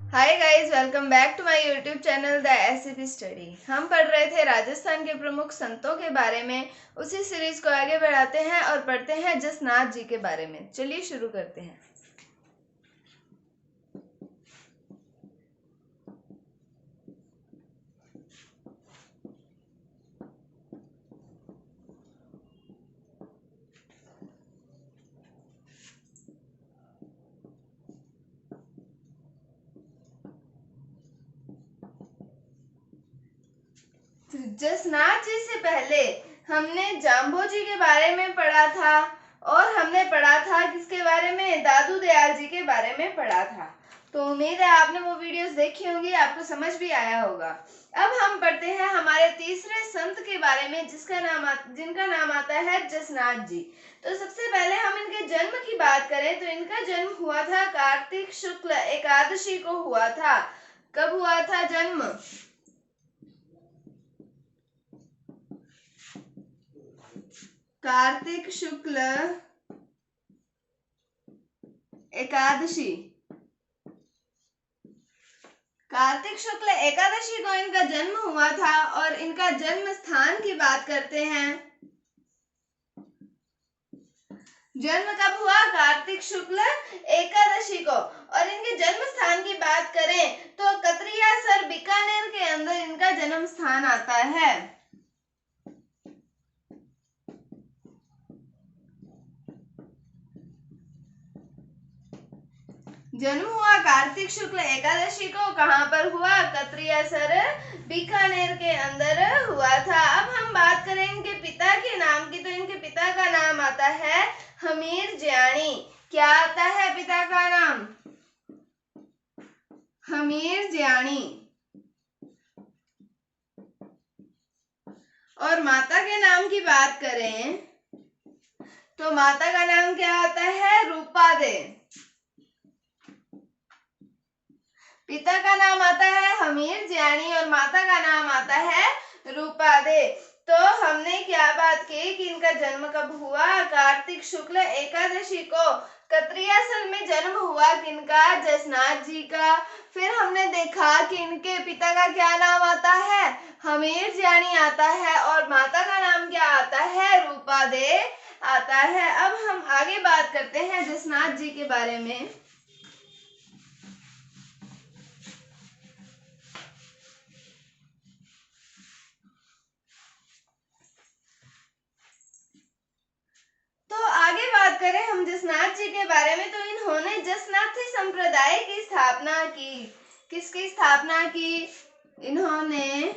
Hi guys, welcome back to my YouTube channel the SCP study. हम पढ़ रहे थे राजस्थान के प्रमुख संतों के बारे में। उसी सीरीज को आगे बढ़ाते हैं और पढ़ते हैं जसनाथ जी के बारे में। चलिए शुरू करते हैं। जसनाथ जी से पहले हमने जाम्बो जी के बारे में पढ़ा था और हमने पढ़ा था किसके बारे में, दादू दयाल जी के बारे में पढ़ा था। तो उम्मीद है आपने वो वीडियोस देखी होंगी, आपको समझ भी आया होगा। अब हम पढ़ते हैं हमारे तीसरे संत के बारे में जिनका नाम आता है जसनाथ जी। तो सबसे पहले हम इनके जन्म की बात करें तो इनका जन्म हुआ था कार्तिक शुक्ल एकादशी को हुआ था। कब हुआ था जन्म? कार्तिक शुक्ल एकादशी। कार्तिक शुक्ल एकादशी को इनका जन्म हुआ था और इनका जन्म स्थान की बात करते हैं। जन्म कब हुआ? कार्तिक शुक्ल एकादशी को। और इनके जन्म स्थान की बात करें तो कतरियासर बीकानेर के अंदर इनका जन्म स्थान आता है। जन्म हुआ कार्तिक शुक्ल एकादशी को। कहां पर हुआ? कतरियासर बीकानेर के अंदर हुआ था। अब हम बात करें इनके पिता के नाम की तो इनके पिता का नाम आता है हमीर ज्याणी। क्या आता है पिता का नाम? हमीर ज्याणी। और माता के नाम की बात करें तो माता का नाम क्या आता है? रूपा दे। पिता का नाम आता है हमीर ज्याणी और माता का नाम आता है रूपा दे। तो हमने क्या बात की कि इनका जन्म कब हुआ? कार्तिक शुक्ल एकादशी को। कतरियासल में जन्म हुआ किनका? जसनाथ जी का। फिर हमने देखा कि इनके पिता का क्या नाम आता है? हमीर ज्याणी आता है और माता का नाम क्या आता है? रूपा दे आता है। अब हम आगे बात करते हैं जसनाथ जी के बारे में। तो आगे बात करें हम जसनाथ जी के बारे में तो इन्होंने जसनाथी संप्रदाय की स्थापना की। किसकी स्थापना की? इन्होंने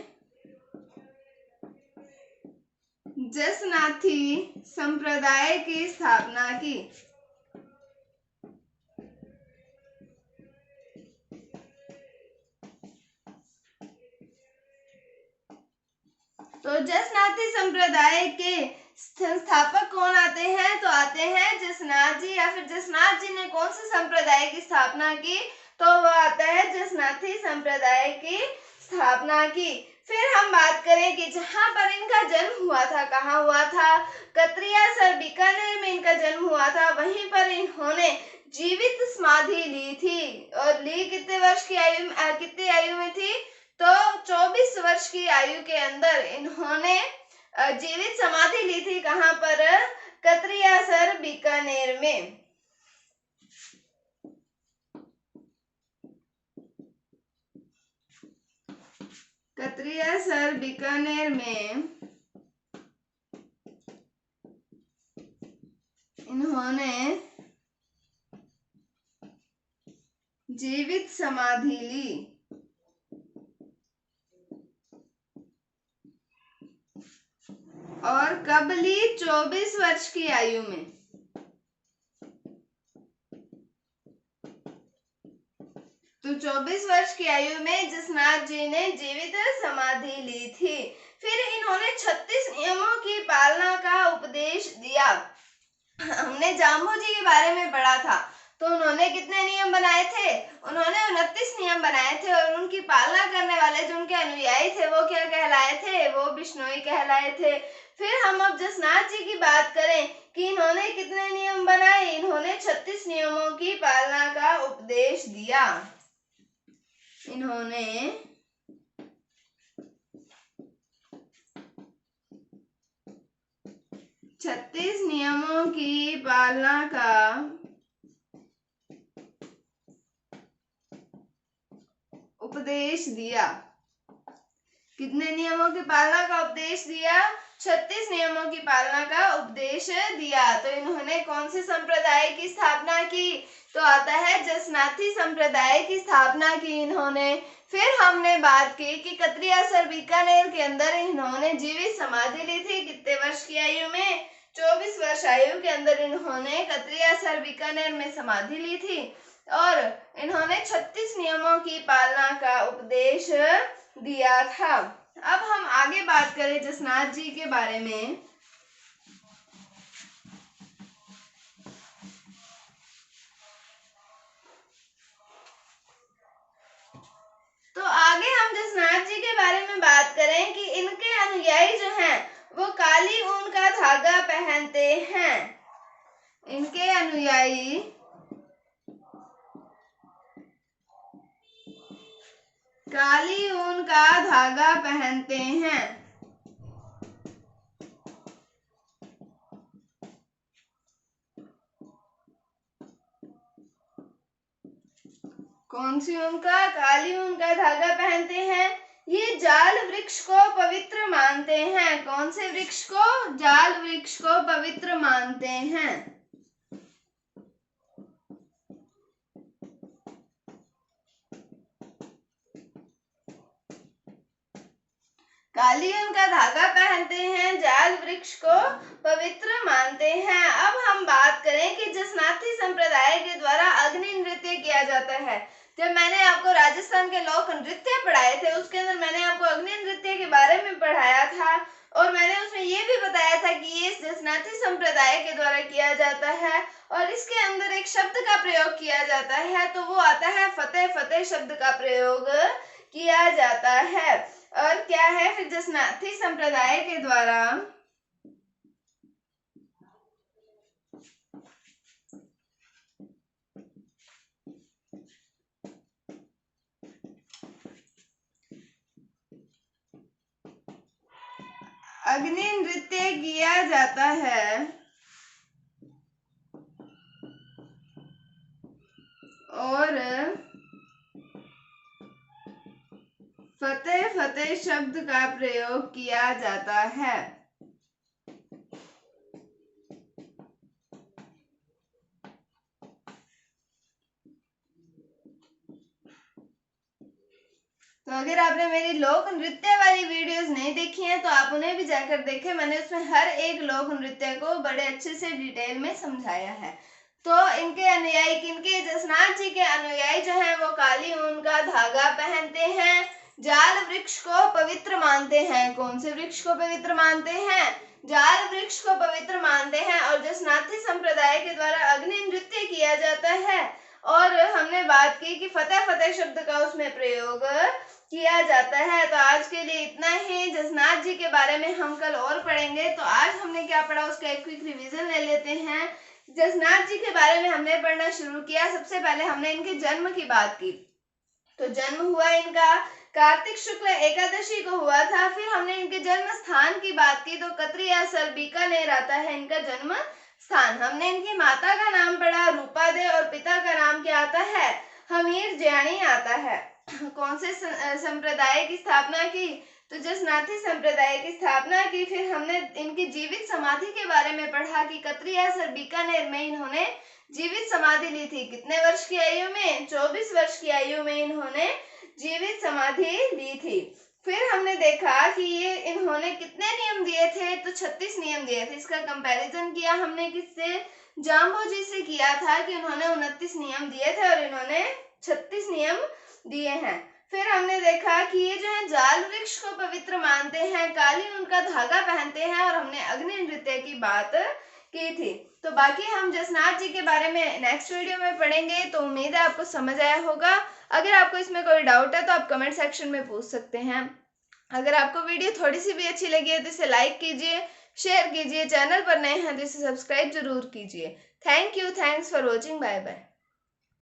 जसनाथी संप्रदाय की स्थापना की। तो जसनाथी संप्रदाय के संस्थापक कौन आते हैं? तो आते हैं जसनाथ जी। या फिर जसनाथ जी ने कौन से संप्रदाय की स्थापना की? तो वो आता है जसनाथी संप्रदाय की स्थापना की। फिर हम बात करें कि जहां पर इनका जन्म हुआ था, कहाँ हुआ था? कतरियासर बीकानेर में इनका जन्म हुआ था। वहीं पर इन्होंने जीवित समाधि ली थी और ली कितने वर्ष की आयु, कितनी आयु में थी? तो 24 वर्ष की आयु के अंदर इन्होंने जीवित समाधि ली थी। कहां पर? कतरियासर बीकानेर में। कतरियासर बीकानेर में इन्होंने जीवित समाधि ली। और कब ली? 24 वर्ष की आयु में। तो 24 वर्ष की आयु में जसनाथ जी ने जीवित समाधि ली थी। फिर इन्होंने 36 नियमों की पालना का उपदेश दिया। हमने जाम्बू जी के बारे में पढ़ा था तो उन्होंने कितने नियम बनाए थे? उन्होंने 29 नियम बनाए थे और उनकी पालना करने वाले जो उनके अनुयायी थे वो क्या कहलाए थे? वो बिश्नोई कहलाए थे। फिर हम अब जसनाथ जी की बात करें कि इन्होंने कितने नियम बनाए? इन्होंने 36 नियमों की पालना का उपदेश दिया। इन्होंने 36 नियमों की पालना का उपदेश दिया। कितने नियमों की पालना का उपदेश दिया? 36 नियमों की पालना का उपदेश दिया। तो इन्होंने कौन से संप्रदाय की स्थापना की? तो आता है जसनाथी संप्रदाय की स्थापना की इन्होंने। फिर हमने बात की कि कतरियासर बीकानेर के अंदर इन्होंने जीवित समाधि ली थी। कितने वर्ष की आयु में? 24 वर्ष आयु के अंदर इन्होंने कतरियासर बीकानेर में समाधि ली थी और इन्होंने 36 नियमों की पालना का उपदेश दिया था। अब हम आगे बात करें जसनाथ जी के बारे में। तो आगे हम जसनाथ जी के बारे में बात करें कि इनके अनुयायी जो हैं वो काली ऊन का धागा पहनते हैं। इनके अनुयायी काली ऊन का धागा पहनते हैं। कौन सी ऊन का? काली ऊन का धागा पहनते हैं। ये जाल वृक्ष को पवित्र मानते हैं। कौन से वृक्ष को? जाल वृक्ष को पवित्र मानते हैं। काली ऊन का धागा पहनते हैं, जाल वृक्ष को पवित्र मानते हैं। अब हम बात करें कि जसनाथी संप्रदाय के द्वारा अग्नि नृत्य किया जाता है। जब मैंने आपको राजस्थान के लोक नृत्य पढ़ाए थे उसके अंदर मैंने आपको अग्नि नृत्य के बारे में पढ़ाया था और मैंने उसमें ये भी बताया था कि ये जसनाथी संप्रदाय के द्वारा किया जाता है और इसके अंदर एक शब्द का प्रयोग किया जाता है, तो वो आता है फतेह। फतेह शब्द का प्रयोग किया जाता है। और क्या है फिर जसनाथी संप्रदाय के द्वारा अग्नि नृत्य किया जाता है और फतेह फतेह शब्द का प्रयोग किया जाता है। तो अगर आपने मेरी लोक नृत्य वाली वीडियोस नहीं देखी हैं तो आप उन्हें भी जाकर देखें। मैंने उसमें हर एक लोक नृत्य को बड़े अच्छे से डिटेल में समझाया है। तो इनके अनुयायी, किनके? जसनाथ जी के अनुयायी जो हैं वो काली ऊन का धागा पहनते हैं, जाल वृक्ष को पवित्र मानते हैं। कौन से वृक्ष को पवित्र मानते हैं? जाल वृक्ष को पवित्र मानते हैं और जसनाथी संप्रदाय के द्वारा अग्नि नृत्य किया जाता है। और हमने बात की कि फतेह फतेह शब्द का उसमें प्रयोग किया जाता है। तो आज के लिए इतना ही। जसनाथ जी के बारे में हम कल और पढ़ेंगे। तो आज हमने क्या पढ़ा उसका एक क्विक रिवीजन ले लेते हैं। जसनाथ जी के बारे में हमने पढ़ना शुरू किया। सबसे पहले हमने इनके जन्म की बात की। तो जन्म हुआ इनका कार्तिक शुक्ल एकादशी को हुआ था। फिर हमने इनके जन्म स्थान की बात की। तो कतरियासर बीकानेर आता है इनका जन्म स्थान। हमने इनकी माता का नाम पढ़ा रूपा दे और पिता का नाम क्या आता है? हमीर जैनी आता है। कौन से संप्रदाय की स्थापना की? तो जसनाथी संप्रदाय की स्थापना की। फिर हमने इनकी जीवित समाधि के बारे में पढ़ा कि कतरियासर बीकानेर में इन्होंने जीवित समाधि ली थी। कितने वर्ष की आयु में? 24 वर्ष की आयु में इन्होंने जीवित समाधि ली थी। फिर हमने देखा कि ये इन्होंने कितने नियम दिए थे? तो 36 नियम दिए थे। इसका कंपैरिजन किया हमने किससे? जाम्बोजी से किया था कि उन्होंने 29 नियम दिए थे और इन्होंने 36 नियम दिए हैं। फिर हमने देखा कि ये जो है जाल वृक्ष को पवित्र मानते हैं, काली ऊन का धागा पहनते हैं और हमने अग्नि नृत्य की बात की थी। तो बाकी हम जसनाथ जी के बारे में नेक्स्ट वीडियो में पढ़ेंगे। तो उम्मीद है आपको समझ आया होगा। अगर आपको इसमें कोई डाउट है तो आप कमेंट सेक्शन में पूछ सकते हैं। अगर आपको वीडियो थोड़ी सी भी अच्छी लगी है तो इसे लाइक कीजिए, शेयर कीजिए। चैनल पर नए हैं तो इसे सब्सक्राइब जरूर कीजिए। Thank you, thanks for watching, bye bye.